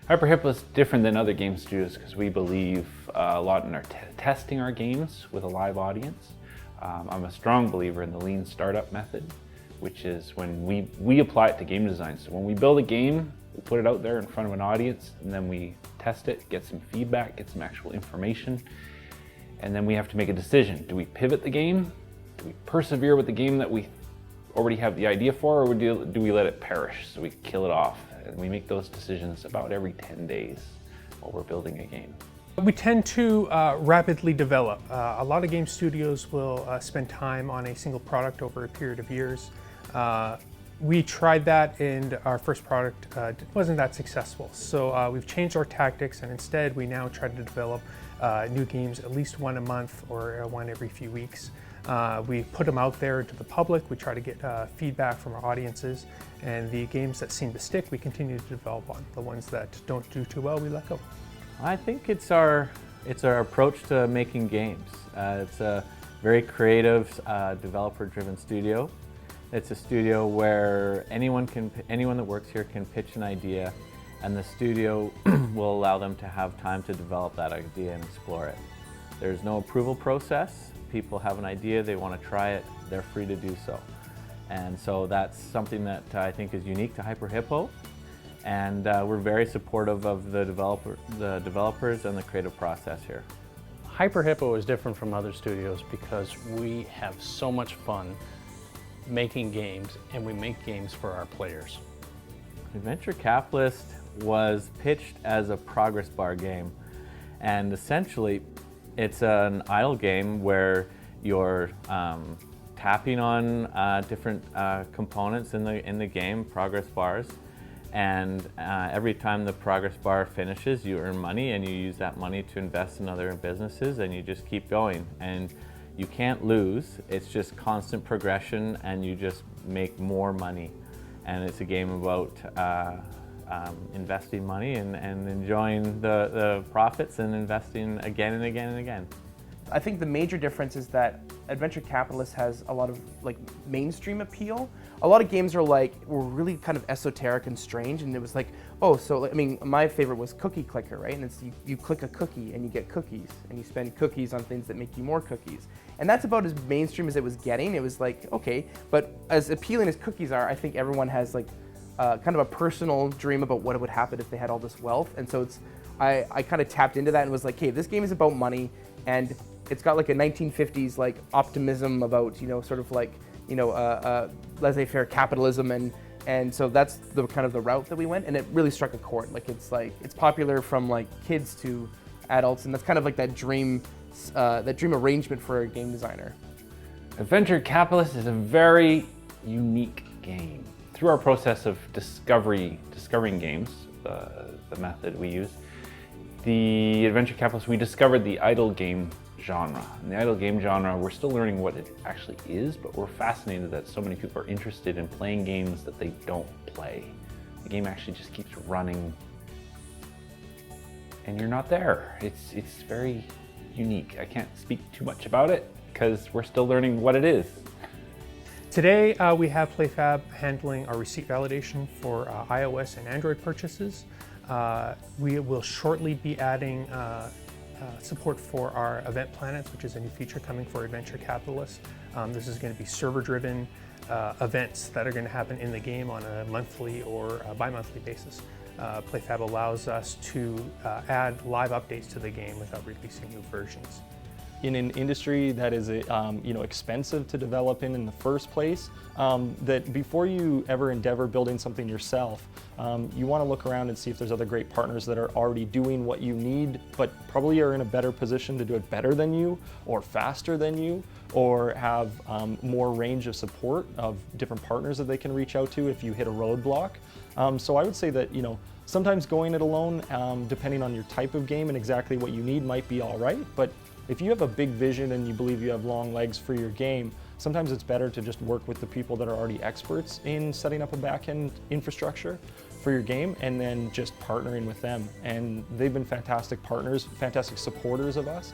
Hippo is different than other game studios because we believe a lot in our testing our games with a live audience. I'm a strong believer in the lean startup method, which is when we apply it to game design. So when we build a game, we put it out there in front of an audience, and then we test it, get some feedback, get some actual information, and then we have to make a decision. Do we pivot the game? Do we persevere with the game that we already have the idea for, or do we let it perish so we kill it off? And we make those decisions about every 10 days while we're building a game. We tend to rapidly develop. A lot of game studios will spend time on a single product over a period of years. We tried that, and our first product wasn't that successful. So we've changed our tactics, and instead we now try to develop new games at least one a month or one every few weeks. We put them out there to the public. We try to get feedback from our audiences, and the games that seem to stick, we continue to develop on. The ones that don't do too well, we let go. I think it's our approach to making games. It's a very creative, developer-driven studio. It's a studio where anyone that works here can pitch an idea, and the studio will allow them to have time to develop that idea and explore it. There's no approval process. People have an idea, they want to try it, they're free to do so. And so that's something that I think is unique to Hippo, and we're very supportive of the developers and the creative process here. Hippo is different from other studios because we have so much fun making games, and we make games for our players. AdVenture Capitalist was pitched as a progress bar game, and essentially it's an idle game where you're tapping on different components in the game, progress bars, and every time the progress bar finishes, you earn money, and you use that money to invest in other businesses, and you just keep going. And you can't lose. It's just constant progression, and you just make more money. And it's a game about investing money and enjoying the profits and investing again and again and again. I think the major difference is that AdVenture Capitalist has a lot of mainstream appeal. A lot of games were really kind of esoteric and strange, and it was like, oh, so I mean, my favorite was Cookie Clicker, right? And it's you click a cookie and you get cookies, and you spend cookies on things that make you more cookies. And that's about as mainstream as it was getting. It was like, okay, but as appealing as cookies are, I think everyone has kind of a personal dream about what would happen if they had all this wealth. And so I kind of tapped into that and was like, hey, this game is about money, and it's got like a 1950s optimism about laissez-faire capitalism, and so that's the kind of the route that we went, and it really struck a chord. It's popular from kids to adults, and that's kind of like that dream arrangement for a game designer. AdVenture Capitalist is a very unique game. Through our process of discovering games, the method we use, the AdVenture Capitalist, we discovered the idle game genre. In the idle game genre, we're still learning what it actually is, but we're fascinated that so many people are interested in playing games that they don't play. The game actually just keeps running, and you're not there. It's very unique. I can't speak too much about it because we're still learning what it is. Today we have PlayFab handling our receipt validation for iOS and Android purchases. We will shortly be adding support for our event planets, which is a new feature coming for AdVenture Capitalist. This is going to be server-driven events that are going to happen in the game on a monthly or bi-monthly basis. PlayFab allows us to add live updates to the game without releasing new versions. In an industry that is expensive to develop in the first place, that before you ever endeavor building something yourself, you want to look around and see if there's other great partners that are already doing what you need, but probably are in a better position to do it better than you, or faster than you, or have more range of support of different partners that they can reach out to if you hit a roadblock. So I would say that sometimes going it alone, depending on your type of game and exactly what you need, might be all right. But if you have a big vision and you believe you have long legs for your game, sometimes it's better to just work with the people that are already experts in setting up a back-end infrastructure for your game, and then just partnering with them. And they've been fantastic partners, fantastic supporters of us.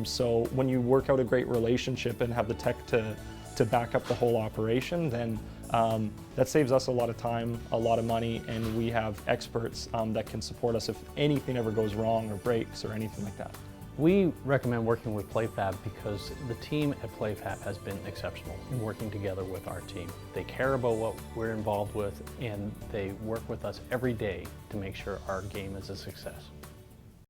So when you work out a great relationship and have the tech to back up the whole operation, then That saves us a lot of time, a lot of money, and we have experts that can support us if anything ever goes wrong or breaks or anything like that. We recommend working with PlayFab because the team at PlayFab has been exceptional in working together with our team. They care about what we're involved with, and they work with us every day to make sure our game is a success.